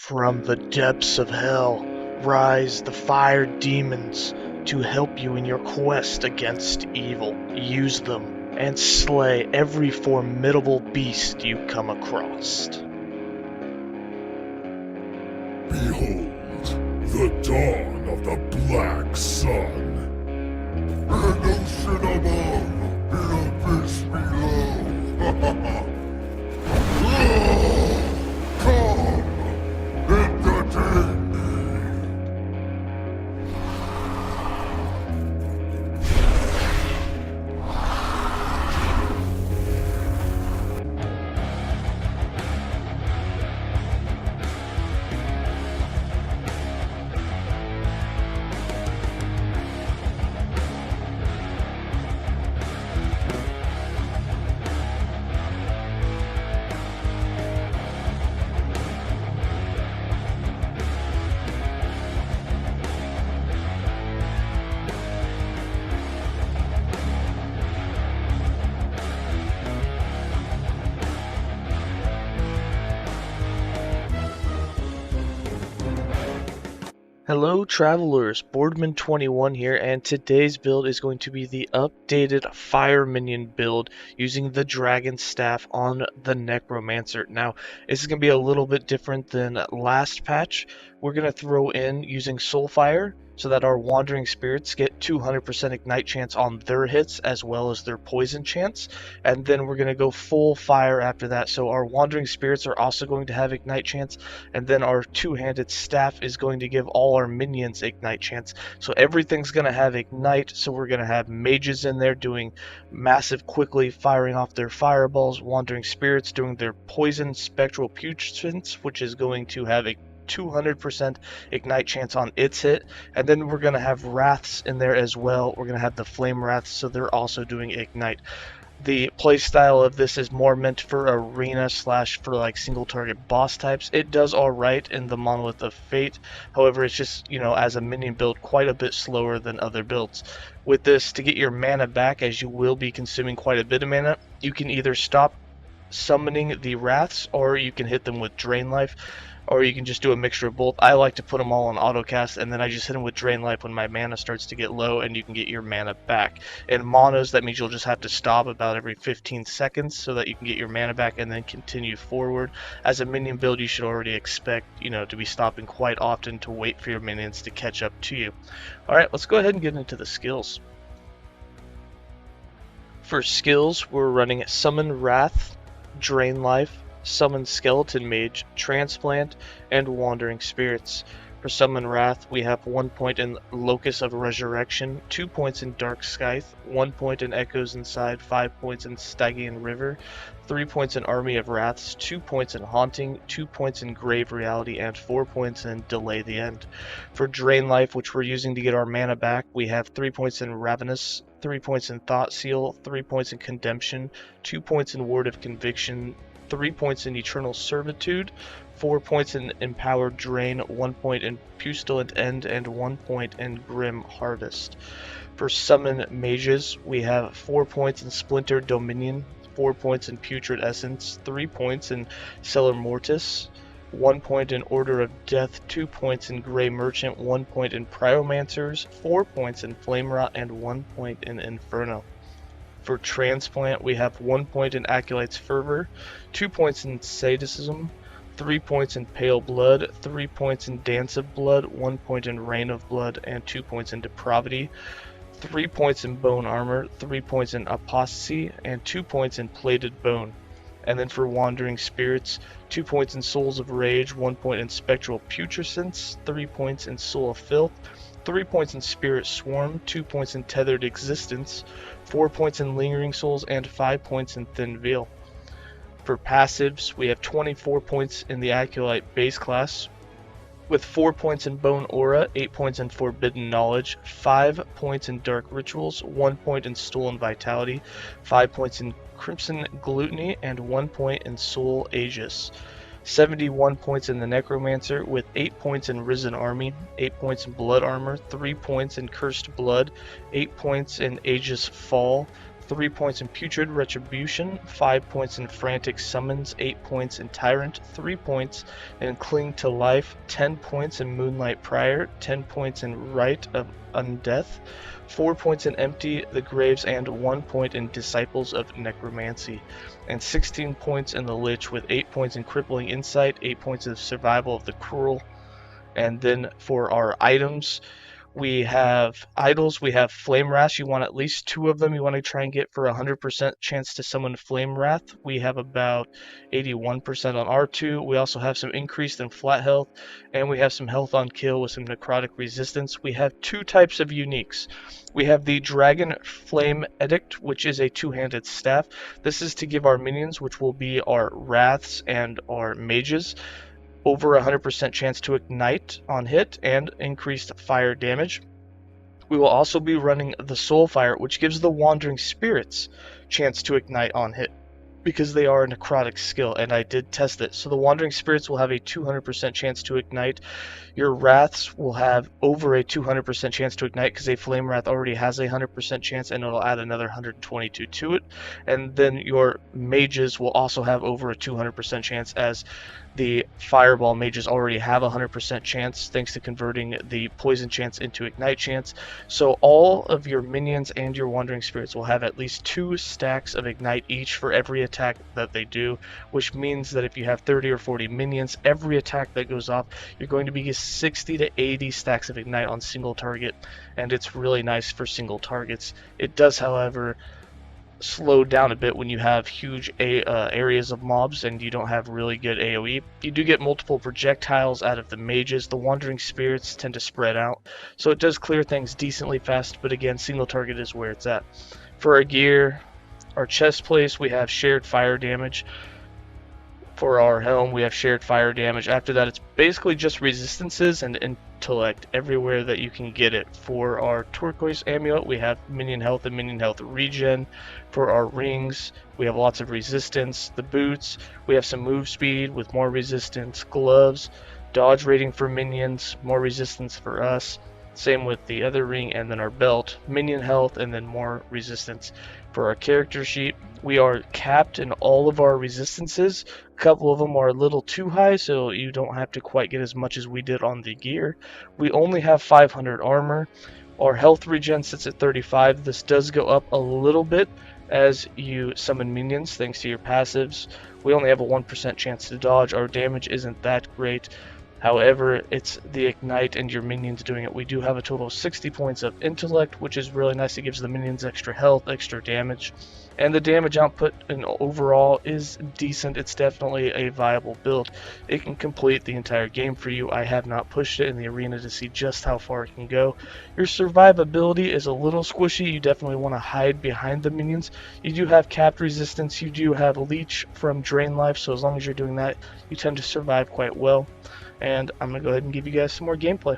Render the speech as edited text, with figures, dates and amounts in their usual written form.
From the depths of hell rise the fire demons to help you in your quest against evil. Use them and slay every formidable beast you come across. Behold, the dawn of the Black Sun. An ocean above, an abyss below. Come, entertain me. Hello travelers, Boardman21 here, and today's build is going to be the updated Fire Minion build using the Dragon Staff on the Necromancer. Now, this is going to be a little bit different than last patch. We're going to throw in using Soulfire so that our Wandering Spirits get 200% Ignite chance on their hits as well as their Poison chance, and then we're going to go full fire after that. So our Wandering Spirits are also going to have Ignite chance, and then our two-handed staff is going to give all our minions Ignite chance. So everything's going to have Ignite, so we're going to have mages in there doing massive quickly firing off their fireballs, Wandering Spirits doing their poison spectral putrefants, which is going to have a 200% Ignite chance on its hit, and then we're going to have Wraths in there as well. We're going to have the Flame Wraths, so they're also doing Ignite. The playstyle of this is more meant for arena / for like single target boss types. It does alright in the Monolith of Fate, however it's just, as a minion build quite a bit slower than other builds. With this, to get your mana back, as you will be consuming quite a bit of mana, you can either stop summoning the Wraths or you can hit them with Drain Life, or you can just do a mixture of both. I like to put them all on autocast, and then I just hit them with Drain Life when my mana starts to get low, and you can get your mana back. In monos, that means you'll just have to stop about every 15 seconds so that you can get your mana back and then continue forward. As a minion build, you should already expect, to be stopping quite often to wait for your minions to catch up to you. Alright, let's go ahead and get into the skills. For skills, we're running Summon Wrath, Drain Life, Summon Skeleton Mage, Transplant, and Wandering Spirits. For Summon Wrath, we have 1 point in Locus of Resurrection, 2 points in Dark Scythe, 1 point in Echoes Inside, 5 points in Stygian River, 3 points in Army of Wraths, 2 points in Haunting, 2 points in Grave Reality, and 4 points in Delay the End. For Drain Life, which we're using to get our mana back, we have 3 points in Ravenous, 3 points in Thought Seal, 3 points in Condemnation, 2 points in Word of Conviction, 3 points in Eternal Servitude, 4 points in Empowered Drain, 1 point in Pustulant End, and 1 point in Grim Harvest. For Summon Mages, we have 4 points in Splintered Dominion, 4 points in Putrid Essence, 3 points in Cellar Mortis, 1 point in Order of Death, 2 points in Grey Merchant, 1 point in Pyromancers, 4 points in Flame Rot, and 1 point in Inferno. For Transplant, we have 1 point in Acolyte's Fervor, 2 points in Sadism, 3 points in Pale Blood, 3 points in Dance of Blood, 1 point in Rain of Blood, and 2 points in Depravity, 3 points in Bone Armor, 3 points in Apostasy, and 2 points in Plated Bone. And then for Wandering Spirits, 2 points in Souls of Rage, 1 point in Spectral Putrescence, 3 points in Soul of Filth, 3 points in Spirit Swarm, 2 points in Tethered Existence, 4 points in Lingering Souls, and 5 points in Thin Veil. For passives, we have 24 points in the Acolyte base class, with 4 points in Bone Aura, 8 points in Forbidden Knowledge, 5 points in Dark Rituals, 1 point in Stolen Vitality, 5 points in Crimson Gluttony, and 1 point in Soul Aegis. 71 points in the Necromancer, with 8 points in Risen Army, 8 points in Blood Armor, 3 points in Cursed Blood, 8 points in Aegis Fall, 3 points in Putrid Retribution, 5 points in Frantic Summons, 8 points in Tyrant, 3 points in Cling to Life, 10 points in Moonlight Prior, 10 points in Rite of Undeath, 4 points in Empty the Graves, and 1 point in Disciples of Necromancy, and 16 points in the Lich, with 8 points in Crippling Insight, 8 points of Survival of the Cruel. And then for our items, we have idols, we have Flame Wrath. You want at least 2 of them. You want to try and get for 100% chance to summon Flame Wrath. We have about 81% on R2. We also have some increased in flat health, and we have some health on kill with some necrotic resistance. We have 2 types of uniques. We have the Dragon Flame Edict, which is a 2-handed staff. This is to give our minions, which will be our Wraths and our Mages, over 100% chance to ignite on hit and increased fire damage. We will also be running the Soul Fire, which gives the Wandering Spirits chance to ignite on hit, because they are a necrotic skill, and I did test it. So the Wandering Spirits will have a 200% chance to ignite. Your Wraths will have over a 200% chance to ignite, because a Flame Wrath already has a 100% chance, and it'll add another 122 to it. And then your Mages will also have over a 200% chance, as the Fireball Mages already have a 100% chance, thanks to converting the Poison chance into Ignite chance. So all of your minions and your Wandering Spirits will have at least 2 stacks of Ignite each for every attack that they do, which means that if you have 30 or 40 minions, every attack that goes off, you're going to be 60 to 80 stacks of Ignite on single target, and it's really nice for single targets. It does, however, slow down a bit when you have huge areas of mobs and you don't have really good AoE. You do get multiple projectiles out of the mages. The Wandering Spirits tend to spread out, so it does clear things decently fast, but again, single target is where it's at. For our gear, our chest place, we have shared fire damage. For our helm, we have shared fire damage. After that, it's basically just resistances and intellect everywhere that you can get it. For our turquoise amulet, we have minion health and minion health regen. For our rings, we have lots of resistance. The boots, we have some move speed with more resistance. Gloves, dodge rating for minions, more resistance for us. Same with the other ring. And then our belt, minion health and then more resistance. For our character sheet, we are capped in all of our resistances. A couple of them are a little too high, so you don't have to quite get as much as we did on the gear. We only have 500 armor. Our health regen sits at 35. This does go up a little bit as you summon minions thanks to your passives. We only have a 1% chance to dodge. Our damage isn't that great. However, it's the Ignite and your minions doing it. We do have a total of 60 points of intellect, which is really nice. It gives the minions extra health, extra damage. And the damage output and overall is decent. It's definitely a viable build. It can complete the entire game for you. I have not pushed it in the arena to see just how far it can go. Your survivability is a little squishy. You definitely want to hide behind the minions. You do have capped resistance. You do have leech from Drain Life, so as long as you're doing that, you tend to survive quite well. And I'm going to go ahead and give you guys some more gameplay.